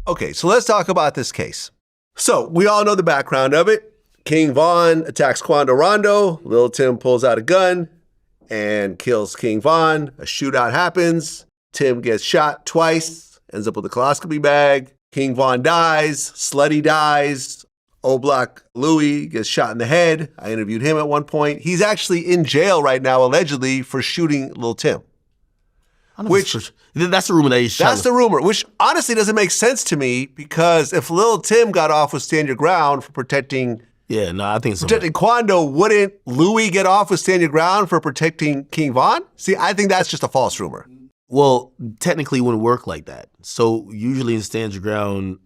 Okay, so let's talk about this case. So we all know the background of it. King Von attacks Quando Rondo. Lil Tim pulls out a gun and kills King Von. A shootout happens. Tim gets shot twice, ends up with a coloscopy bag. King Von dies. Slutty dies. O-Block Louie gets shot in the head. I interviewed him at one point. He's actually in jail right now, allegedly, for shooting Lil Tim. That's the rumor that he shot. That's the rumor, which honestly doesn't make sense to me, because if Lil Tim got off with Stand Your Ground for protecting I think it's protecting Quando, wouldn't Louie get off with Stand Your Ground for protecting King Von? See, I think that's just a false rumor. Well, technically it wouldn't work like that. So usually in Stand Your Ground,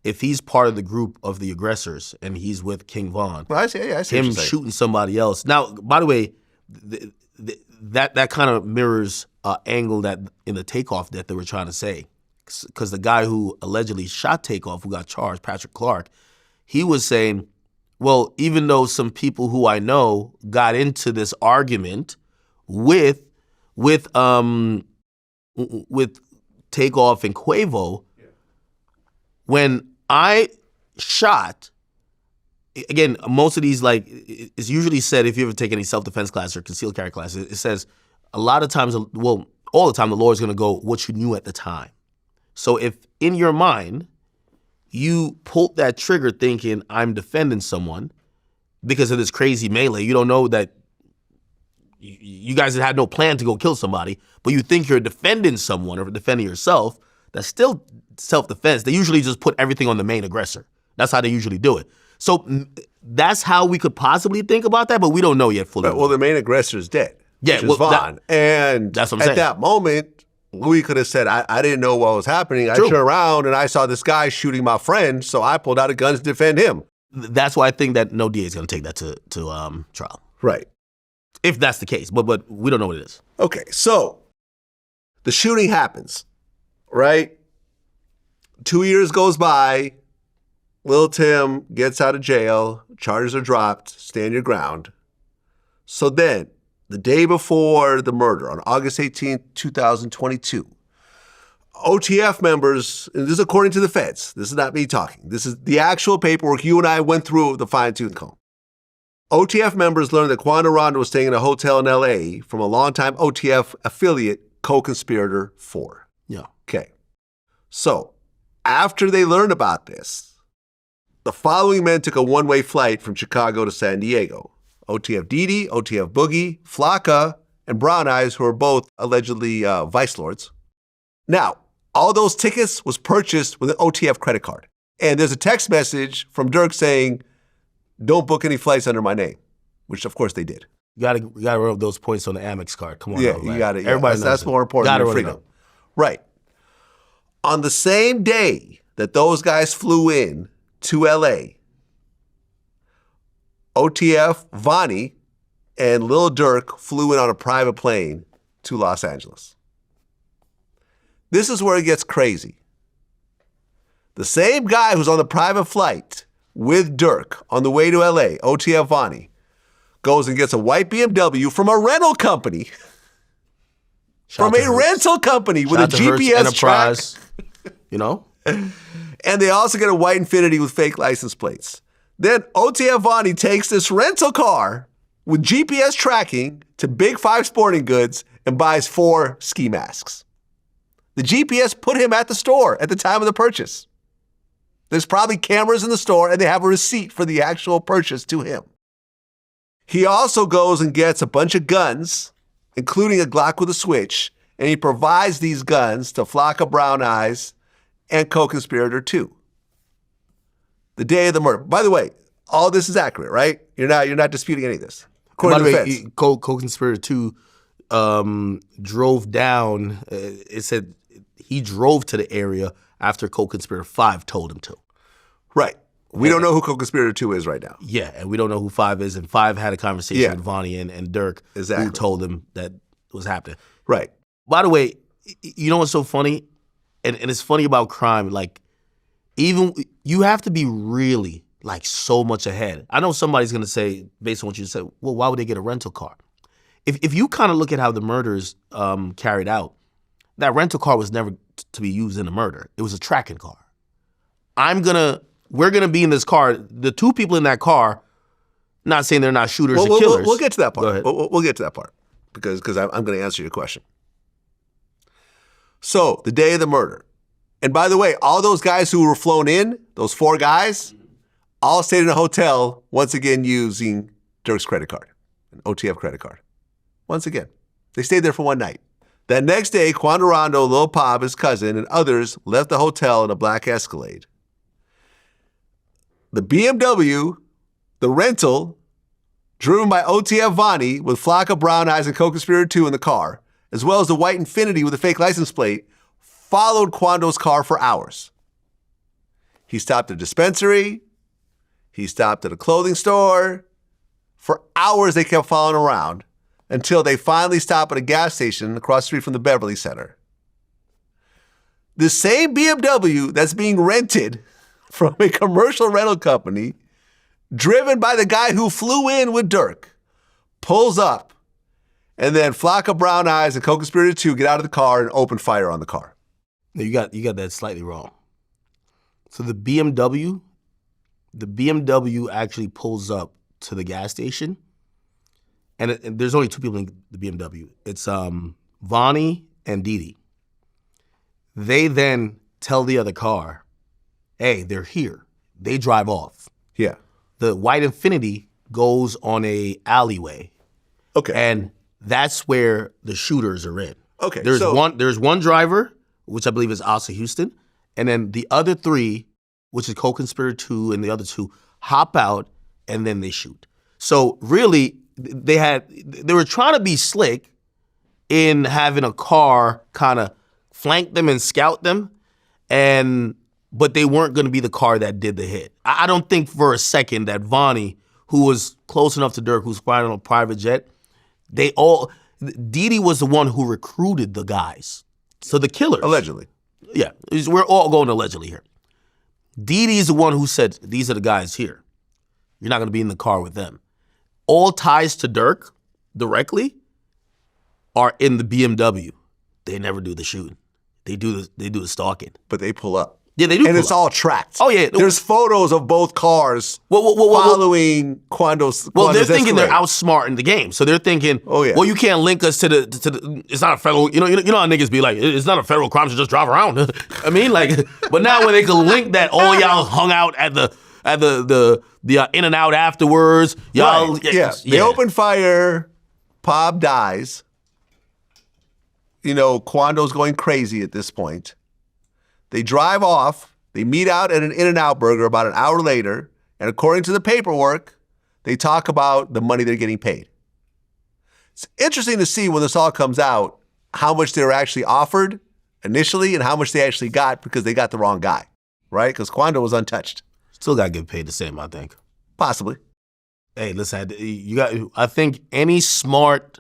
if he's part of the group of the aggressors and he's with King Von, well, I see him shooting somebody else. Now, by the way, that kind of mirrors angle that in the Takeoff that they were trying to say, because the guy who allegedly shot Takeoff, who got charged, Patrick Clark, he was saying, well, even though some people who I know got into this argument with Takeoff and Quavo, when I shot, again, most of these, like, it's usually said, if you ever take any self-defense class or concealed carry class, it says a lot of times, well, all the time, the lawyer's gonna go, what you knew at the time. So if in your mind, you pulled that trigger thinking I'm defending someone because of this crazy melee, you don't know that you guys had no plan to go kill somebody, but you think you're defending someone or defending yourself, that's still self-defense. They usually just put everything on the main aggressor. That's how they usually do it. So that's how we could possibly think about that, but we don't know yet fully. Well, the main aggressor is dead. Yeah, which is Von. And that's what I'm saying. At that moment, Louis could have said, I didn't know what was happening. I turned around and I saw this guy shooting my friend, so I pulled out a gun to defend him. That's why I think that no DA is going to take that to trial. Right. If that's the case, but we don't know what it is. Okay, so the shooting happens, right? 2 years goes by, Lil Tim gets out of jail, charges are dropped, stand your ground. So then, the day before the murder, on August 18th, 2022, OTF members, and this is according to the feds, this is not me talking, this is the actual paperwork you and I went through with the fine-tooth comb. OTF members learned that Quando Rondo was staying in a hotel in LA from a longtime OTF affiliate, co-conspirator 4. Yeah. Okay. So, after they learned about this, the following men took a one-way flight from Chicago to San Diego. OTF Didi, OTF Boogie, Flocka, and Brown Eyes, who are both allegedly vice lords. Now, all those tickets was purchased with an OTF credit card. And there's a text message from Durk saying, don't book any flights under my name, which of course they did. You gotta run up those points on the Amex card. Come on. Yeah, now, you got it. Everybody knows that's more important than freedom. Right. On the same day that those guys flew in to LA, OTF, Vonnie, and Lil Durk flew in on a private plane to Los Angeles. This is where it gets crazy. The same guy who's on the private flight with Durk on the way to LA, OTF Vonnie, goes and gets a white BMW from a rental company. From a rental company with a GPS track. You know? And they also get a white Infiniti with fake license plates. Then OTF Vonnie takes this rental car with GPS tracking to Big 5 Sporting Goods and buys 4 ski masks. The GPS put him at the store at the time of the purchase. There's probably cameras in the store and they have a receipt for the actual purchase to him. He also goes and gets a bunch of guns, including a Glock with a switch, and he provides these guns to Flocka, Brown Eyes and co-conspirator 2. The day of the murder. By the way, all this is accurate, right? You're not disputing any of this. According to the feds. Co-conspirator 2 drove down. It said he drove to the area after co-conspirator 5 told him to. Right. We don't know who co-conspirator 2 is right now. Yeah, and we don't know who 5 is. And 5 had a conversation with Vonnie and Durk, who told him that was happening. Right. By the way, you know what's so funny? And it's funny about crime, like, even you have to be really, like, so much ahead. I know somebody's going to say, based on what you said, well, why would they get a rental car? If you kind of look at how the murders carried out, that rental car was never to be used in a murder. It was a tracking car. we're gonna be in this car. The two people in that car, not saying they're not shooters or killers. We'll get to that part. Go ahead. We'll get to that part because I'm going to answer your question. So the day of the murder, and by the way, all those guys who were flown in, those 4 guys, all stayed in a hotel, once again using Durk's credit card, an OTF credit card. Once again, they stayed there for one night. That next day, Quando Rondo, Lil Pop, his cousin, and others left the hotel in a black Escalade. The BMW, the rental, driven by OTF Vonnie with Flocka, Brown Eyes, and Co-Conspirator 2 in the car, as well as the white Infiniti with a fake license plate, followed Quando's car for hours. He stopped at a dispensary. He stopped at a clothing store. For hours, they kept following around until they finally stopped at a gas station across the street from the Beverly Center. The same BMW that's being rented from a commercial rental company, driven by the guy who flew in with Durk, pulls up, and then Flocka, Brown Eyes, and Co-Conspirator 2 get out of the car and open fire on the car. No, you got that slightly wrong. So the BMW actually pulls up to the gas station, and there's only 2 people in the BMW. It's Vonnie and Didi. They then tell the other car, hey, they're here. They drive off. Yeah. The white Infiniti goes on a alleyway. Okay. And that's where the shooters are in. Okay. There's one driver, which I believe is Asa Houston, and then the other 3, which is Co-Conspirator 2 and the other 2, hop out and then they shoot. So really, they were trying to be slick in having a car kind of flank them and scout them, but they weren't going to be the car that did the hit. I don't think for a second that Vonnie, who was close enough to Durk, who's flying on a private jet, Didi was the one who recruited the guys. So the killers. Allegedly. Yeah, we're all going allegedly here. Didi's the one who said, these are the guys here. You're not going to be in the car with them. All ties to Durk directly are in the BMW. They never do the shooting. They do the stalking. But they pull up. Yeah, they do. And it's all tracked. Oh, yeah. There's photos of both cars following Quando's. Well, they're thinking Escalade. they're outsmarting the game. So they're thinking, oh, yeah. Well, you can't link us to the it's not a federal, you know how niggas be like, it's not a federal crime to just drive around. I mean, like, but now when they can link that, all y'all hung out at the in and out afterwards. Y'all, right. Yeah. They open fire. Pop dies. Quando's going crazy at this point. They drive off. They meet out at an In-N-Out Burger about an hour later. And according to the paperwork, they talk about the money they're getting paid. It's interesting to see when this all comes out, how much they were actually offered initially and how much they actually got because they got the wrong guy, right? Because Quando was untouched. Still got to get paid the same, I think. Possibly. Hey, listen, I think any smart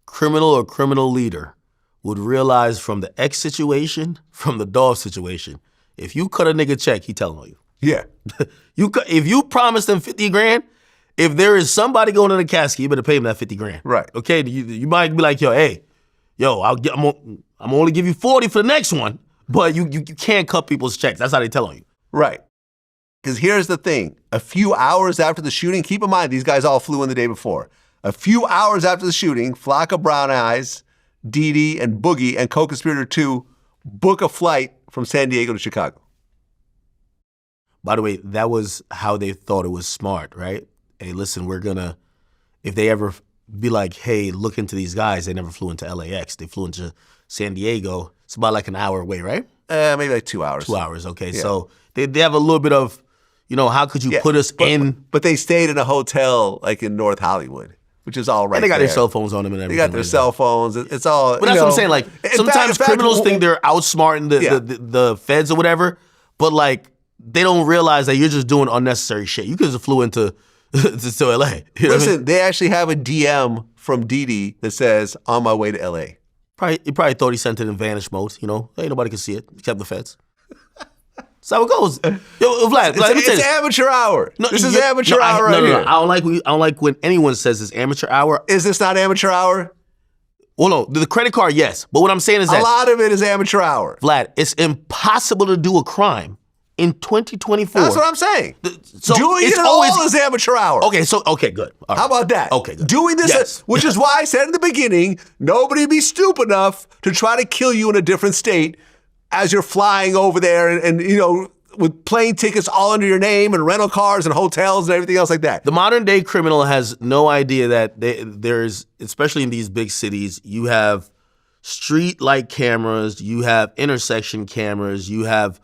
criminal or criminal leader would realize from the X situation, from the Dolph situation, if you cut a nigga check, he telling on you. Yeah. If you promised him 50 grand, if there is somebody going in the casket, you better pay him that 50 grand. Right. Okay, you might be like, I'm only give you 40 for the next one, but you can't cut people's checks. That's how they tell on you. Right. Because here's the thing. A few hours after the shooting, keep in mind, these guys all flew in the day before. A few hours after the shooting, Flocka, Brown Eyes, Didi, and Boogie, and Co-Conspirator 2 book a flight from San Diego to Chicago. By the way, that was how they thought it was smart, right? Hey, listen, if they ever be like, hey, look into these guys, they never flew into LAX. They flew into San Diego. It's about like an hour away, right? Maybe like 2 hours. 2 hours, okay. Yeah. So they have a little bit of, how could you put us in? But they stayed in a hotel like in North Hollywood, which is all right. And they got there. their cell phones on them and everything. They got their cell phones. It's all. But that's what I'm saying. Like sometimes criminals think they're outsmarting the feds or whatever, but like they don't realize that you're just doing unnecessary shit. You could just flew into to LA. Listen, they actually have a DM from Didi that says, "On my way to LA." He probably thought he sent it in vanish mode. Hey, nobody can see it except the feds. That's how it goes. Yo, Vlad, it's amateur hour. No, this is amateur hour right here. I don't like when anyone says it's amateur hour. Is this not amateur hour? Well, no, the credit card, yes. But what I'm saying is that a lot of it is amateur hour. Vlad, it's impossible to do a crime in 2024. That's what I'm saying. So doing it's it always all is amateur hour. Okay, good. All right. How about that? Okay, good. Doing this, Yes. which is why I said in the beginning, nobody be stupid enough to try to kill you in a different state as you're flying over there and you know, with plane tickets all under your name and rental cars and hotels and everything else like that. The modern day criminal has no idea that there's, especially in these big cities, you have street light cameras, you have intersection cameras, you have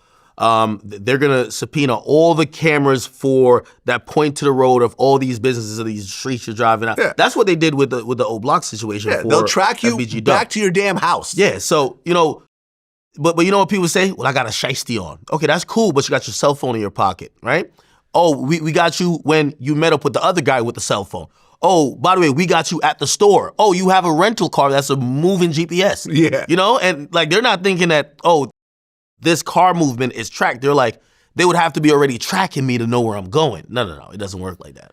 they're gonna subpoena all the cameras for that point to the road of all these businesses or these streets you're driving out. Yeah. That's what they did with the O Block situation. Yeah, for they'll track you FBG back to your damn house. Yeah, so you know, but you know what people say? Well, I got a shiesty on. Okay, that's cool, but you got your cell phone in your pocket, right? Oh, we got you when you met up with the other guy with the cell phone. Oh, by the way, we got you at the store. Oh, you have a rental car that's a moving GPS. Yeah. You know, and like they're not thinking that, oh, this car movement is tracked. They're like, they would have to be already tracking me to know where I'm going. No, it doesn't work like that.